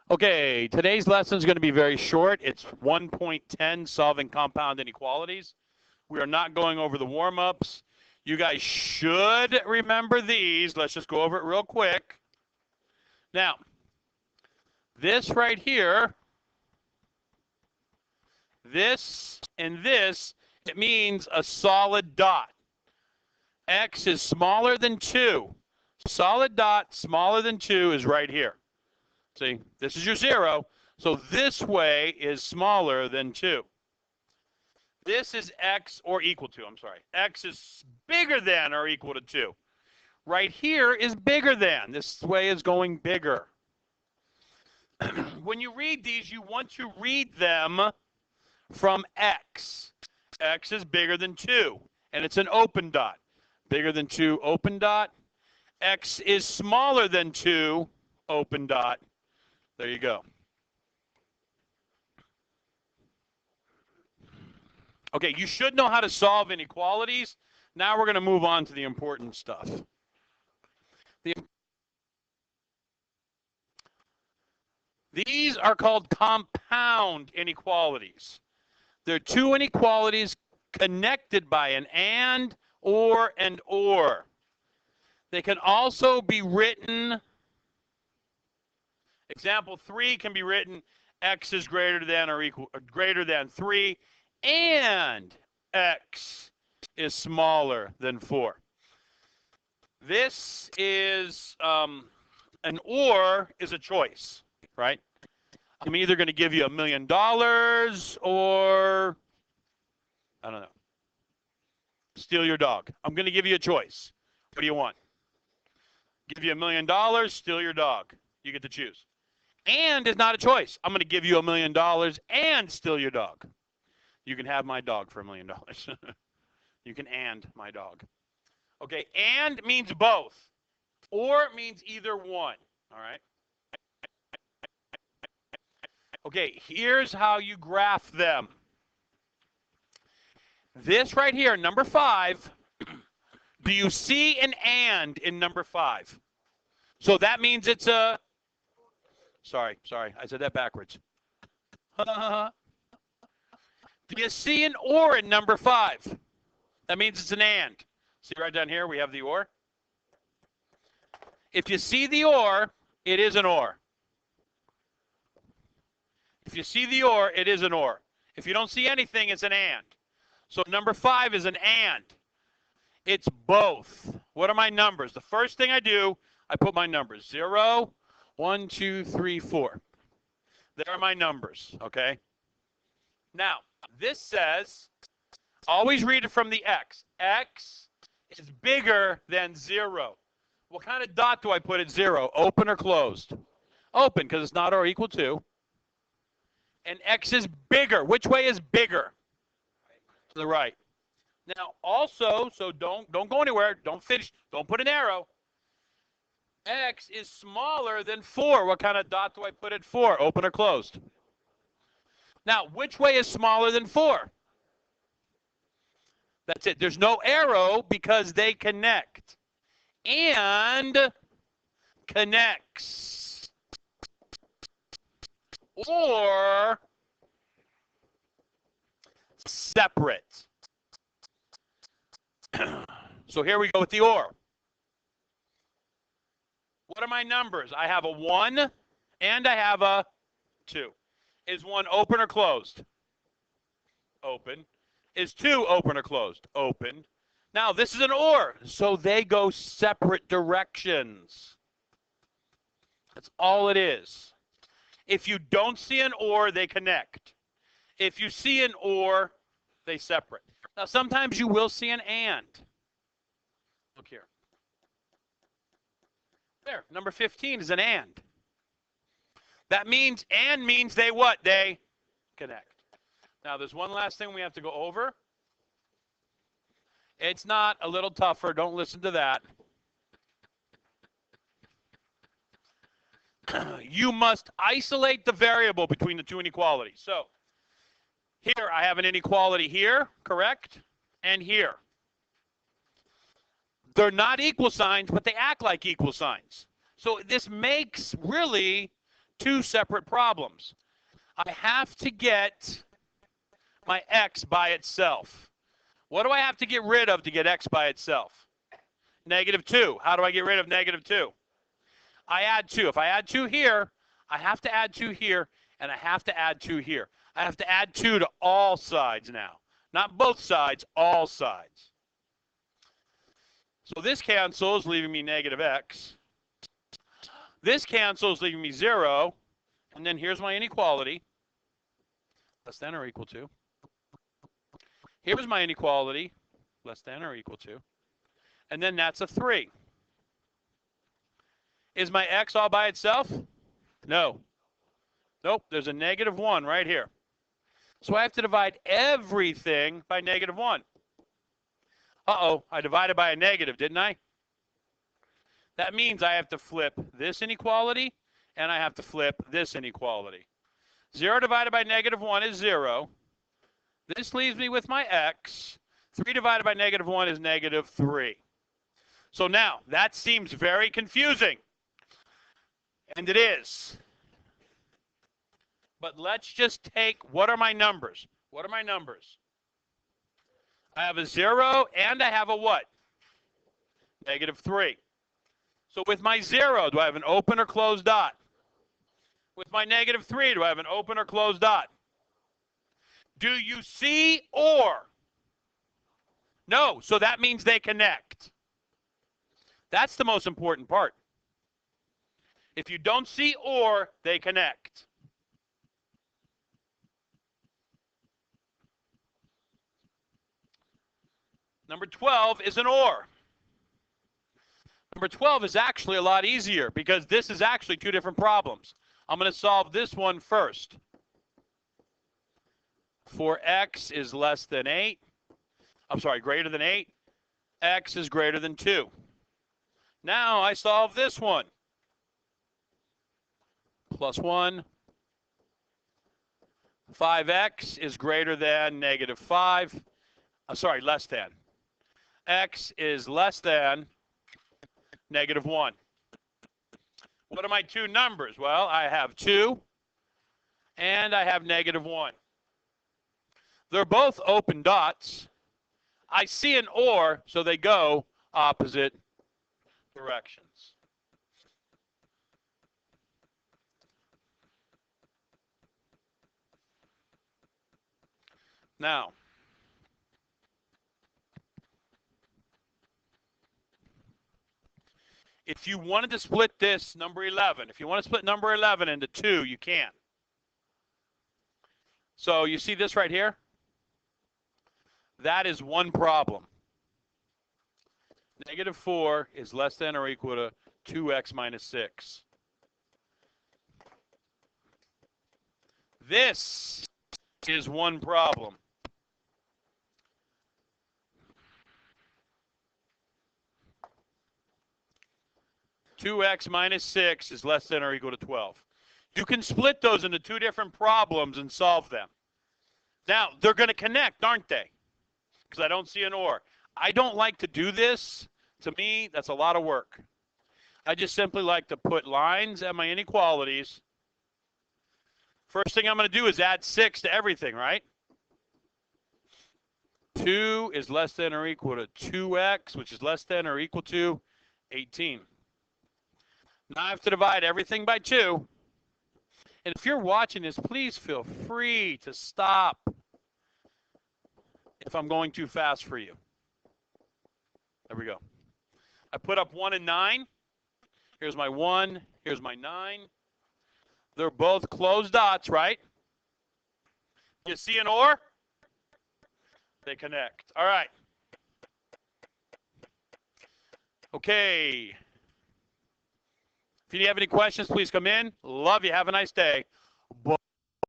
Okay, today's lesson is going to be very short. It's 1.10, solving compound inequalities. We are not going over the warm-ups. You guys should remember these. Let's just go over it real quick. Now, this right here, this and this, it means a solid dot. X is smaller than 2. Solid dot smaller than 2 is right here. See, this is your 0. So this way is smaller than 2. This is x or equal to, I'm sorry. X is bigger than or equal to 2. Right here is bigger than. This way is going bigger. When you read these, you want to read them from x. X is bigger than 2, and it's an open dot. Bigger than 2, open dot. X is smaller than 2, open dot. There you go. Okay, you should know how to solve inequalities. Now we're going to move on to the important stuff. These are called compound inequalities. They're two inequalities connected by an and, or, and or. They can also be written, example 3 can be written, x is greater than or equal, or greater than 3, and x is smaller than 4. This is an or is a choice, right? I'm either going to give you $1 million or, I don't know, steal your dog. I'm going to give you a choice. What do you want? Give you $1 million, steal your dog. You get to choose. And is not a choice. I'm going to give you $1 million and steal your dog. You can have my dog for $1 million. You can and my dog. Okay, and means both. Or means either one. All right. Okay, here's how you graph them. This right here, number 5, do you see an and in number 5? So that means it's a, sorry, I said that backwards. Do you see an or in number 5? That means it's an and. See right down here, we have the or. If you see the or, it is an or. If you see the or, it is an or. If you don't see anything, it's an and. So number 5 is an and. It's both. What are my numbers? The first thing I do, I put my numbers. 0, 1, 2, 3, 4. There are my numbers, okay? Now, this says, always read it from the x. X is bigger than 0. What kind of dot do I put at 0? Open or closed? Open, because it's not or equal to. And x is bigger. Which way is bigger? To the right. Now, also, so don't go anywhere. Don't finish. Don't put an arrow. X is smaller than 4. What kind of dot do I put at 4? Open or closed? Now, which way is smaller than 4? That's it. There's no arrow because they connect. And connects. Or separate. So here we go with the or. What are my numbers? I have a 1 and I have a 2. Is 1 open or closed? Open. Is 2 open or closed? Open. Now this is an or, so they go separate directions. That's all it is. If you don't see an or, they connect. If you see an or, they separate. Now sometimes you will see an and. Look here. There, number 15 is an and. That means and means they what? They connect. Now there's one last thing we have to go over. It's not a little tougher. Don't listen to that. You must isolate the variable between the two inequalities. So here I have an inequality here, correct? And here. They're not equal signs, but they act like equal signs. So this makes really two separate problems. I have to get my x by itself. What do I have to get rid of to get x by itself? -2. How do I get rid of -2? I add 2. If I add 2 here, I have to add 2 here, and I have to add 2 here. I have to add 2 to all sides now. Not both sides, all sides. So this cancels, leaving me -x. This cancels, leaving me 0. And then here's my inequality, less than or equal to. Here's my inequality, less than or equal to. And then that's a 3. Is my x all by itself? No. Nope, there's a -1 right here. So I have to divide everything by -1. Uh-oh, I divided by a negative, didn't I? That means I have to flip this inequality, and I have to flip this inequality. 0 divided by -1 is 0. This leaves me with my x. 3 divided by -1 is -3. So now, that seems very confusing. And it is. But let's just take, what are my numbers? What are my numbers? I have a 0 and I have a what? -3. So with my 0, do I have an open or closed dot? With my -3, do I have an open or closed dot? Do you see or? No, so that means they connect. That's the most important part. If you don't see or, they connect. Number 12 is an or. Number 12 is actually a lot easier because this is actually two different problems. I'm going to solve this one first. For x is less than 8, greater than 8, x is greater than 2. Now I solve this one. +1, 5x is greater than -5. Less than. X is less than -1. What are my two numbers? Well, I have 2 and I have -1. They're both open dots. I see an or, so they go opposite directions. Now, if you wanted to split this number 11, if you want to split number 11 into 2, you can. So you see this right here? That is one problem. -4 is less than or equal to 2x minus 6. This is one problem. (2x minus 6 is less than or equal to 12. You can split those into two different problems and solve them. Now, they're going to connect, aren't they? Because I don't see an or. I don't like to do this. To me, that's a lot of work. I just simply like to put lines at my inequalities. First thing I'm going to do is add 6 to everything, right? 2 is less than or equal to 2x, which is less than or equal to 18. Now I have to divide everything by 2. And if you're watching this, please feel free to stop if I'm going too fast for you. There we go. I put up 1 and 9. Here's my 1. Here's my 9. They're both closed dots, right? You see an or? They connect. All right. Okay. If you have any questions, please come in. Love you. Have a nice day.